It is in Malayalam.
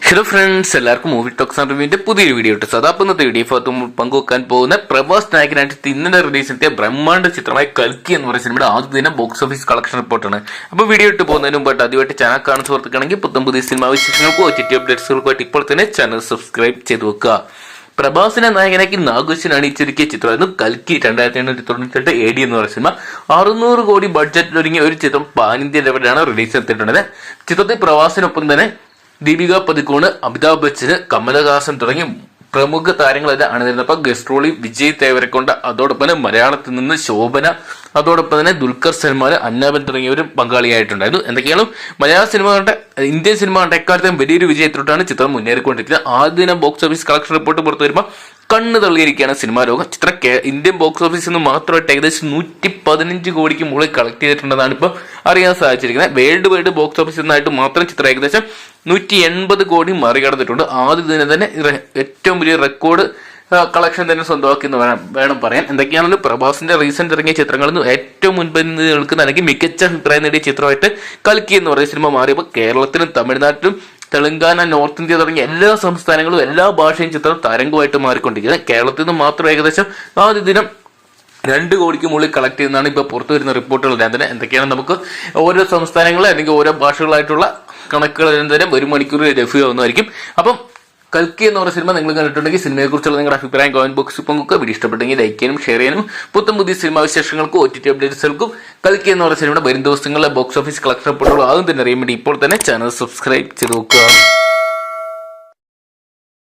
ഹലോ ഫ്രണ്ട്സ്, എല്ലാവർക്കും മൂവി ടോക്സ് ആൻഡ് റിവ്യൂവിന്റെ പുതിയൊരു വീഡിയോ ഇട്ട് സദാപ്പുന്നത്തെ വീഡിയോ പങ്കുവെക്കാൻ പോകുന്ന പ്രഭാസ് നായകനായിട്ട് ഇന്നലെ റിലീസ് എത്തിയ ബ്രഹ്മാണ്ഡ ചിത്രമായ കൽക്കി എന്ന് പറയുന്ന സിനിമയുടെ ആദ്യ ദിനം ബോക്സ് ഓഫീസ് കളക്ഷൻ റിപ്പോർട്ടാണ്. അപ്പോൾ വീഡിയോ ഇട്ട് പോകുന്നതിന് മുമ്പായിട്ട് ആദ്യമായിട്ട് ചാനൽ കാണുന്ന സുഹൃത്തുക്കളാണെങ്കിൽ പുതിയ സിനിമാ വിശേഷങ്ങൾക്കും OTT അപ്ഡേറ്റ്സുകൾക്കുമായിട്ട് ഇപ്പോൾ തന്നെ ചാനൽ സബ്സ്ക്രൈബ് ചെയ്ത് വെക്കുക. പ്രഭാസിനെ നായകനാക്കി നാഗേശൻ അണിയിച്ചൊരുക്കിയ ചിത്രമായിരുന്നു കൽക്കി 2898 AD എന്ന് പറയുന്ന സിനിമ. 600 കോടി ബഡ്ജറ്റിൽ ഒരുങ്ങിയ ഒരു ചിത്രം പാൻ ഇന്ത്യ ലെവലിലാണ് റിലീസ് എത്തിയിട്ടുള്ളത്. ചിത്രത്തിൽ പ്രഭാസിനൊപ്പം തന്നെ ദീപിക പദുക്കോണ്, അമിതാഭ് ബച്ചന്, കമലഹാസൻ തുടങ്ങി പ്രമുഖ താരങ്ങളെല്ലാം അണിനിരുന്നപ്പോൾ ഗസ്റ്റ് റോളി വിജയ് തേവരക്കൊണ്ട, അതോടൊപ്പം തന്നെ മലയാളത്തിൽ നിന്ന് ശോഭന, അതോടൊപ്പം തന്നെ ദുൽഖർ സൽമാൻ, അന്നാബൻ തുടങ്ങിയവരും പങ്കാളിയായിട്ടുണ്ടായിരുന്നു. എന്തൊക്കെയാണ് മലയാള സിനിമകളുടെ ഇന്ത്യൻ സിനിമ കണ്ട എക്കാലത്തെയും വലിയൊരു വിജയത്തിലോട്ടാണ് ചിത്രം മുന്നേറിക്കൊണ്ടിരിക്കുന്നത്. ആദ്യ ദിനം ബോക്സ് ഓഫീസ് കളക്ഷൻ റിപ്പോർട്ട് പുറത്തു വരുമ്പോൾ കണ്ണു തള്ളിയിരിക്കുകയാണ് സിനിമാ ലോകം. ചിത്രം ഇന്ത്യൻ ബോക്സ് ഓഫീസിൽ നിന്ന് മാത്രമായിട്ട് ഏകദേശം 115 കോടിക്ക് മുകളിൽ കളക്ട് ചെയ്തിട്ടുണ്ടെന്നാണ് ഇപ്പോൾ അറിയാൻ സാധിച്ചിരിക്കുന്നത്. വേൾഡ് വൈഡ് ബോക്സ് ഓഫീസിൽ നിന്നായിട്ട് മാത്രം ചിത്രം ഏകദേശം 180 കോടി മറികടന്നിട്ടുണ്ട്. ആദ്യ ദിനം തന്നെ ഏറ്റവും വലിയ റെക്കോർഡ് കളക്ഷൻ തന്നെ സ്വന്തമാക്കി എന്ന് വേണം പറയാൻ. എന്തൊക്കെയാണെങ്കിലും പ്രഭാസിന്റെ റീസെന്റ് ഇറങ്ങിയ ചിത്രങ്ങളിൽ നിന്ന് ഏറ്റവും മുൻപിൽ നിൽക്കുന്ന അല്ലെങ്കിൽ മികച്ച അഭിപ്രായം നേടിയ ചിത്രമായിട്ട് കൽക്കി എന്ന് പറയുന്ന സിനിമ മാറിയപ്പോൾ കേരളത്തിലും തമിഴ്നാട്ടിലും തെലങ്കാന, നോർത്ത് ഇന്ത്യ തുടങ്ങിയ എല്ലാ സംസ്ഥാനങ്ങളും എല്ലാ ഭാഷയും ചിത്രം തരംഗമായിട്ട് മാറിക്കൊണ്ടിരിക്കുന്നത്. കേരളത്തിൽ നിന്ന് മാത്രം ഏകദേശം ആദ്യ ദിനം 2 കോടിക്ക് മുകളിൽ കളക്ട് ചെയ്യുന്നതാണ് ഇപ്പോൾ പുറത്തു വരുന്ന റിപ്പോർട്ടുകൾ. തന്നെ എന്തൊക്കെയാണ് നമുക്ക് ഓരോ സംസ്ഥാനങ്ങളെ അല്ലെങ്കിൽ ഓരോ ഭാഷകളായിട്ടുള്ള കണക്കുകൾ തന്നെ 1 മണിക്കൂർ ലഭ്യമാവുന്നതായിരിക്കും. അപ്പം കൽക്കി എന്ന് പറയുന്ന സിനിമ നിങ്ങൾ കണ്ടിട്ടുണ്ടെങ്കിൽ സിനിമയെക്കുറിച്ചുള്ള നിങ്ങളുടെ അഭിപ്രായം കമന്റ് ബോക്സിൽ പങ്കുവെക്കുക. വീഡിയോ ഇഷ്ടപ്പെട്ടെങ്കിൽ ലൈക്ക് ചെയ്യാനും ഷെയർ ചെയ്യാനും പുതിയ സിനിമാ വിശേഷങ്ങൾക്കും OTT അപ്ഡേറ്റ്സുകൾക്കും കൽക്കി എന്ന് പറയുന്ന സിനിമയുടെ വരും ദിവസങ്ങളിലെ ബോക്സ് ഓഫീസ് കളക്ഷൻ റിപ്പോർട്ടുകൾ ആദ്യം തന്നെ അറിയാൻ വേണ്ടി ഇപ്പോൾ തന്നെ ചാനൽ സബ്സ്ക്രൈബ് ചെയ്ത് നോക്കുക.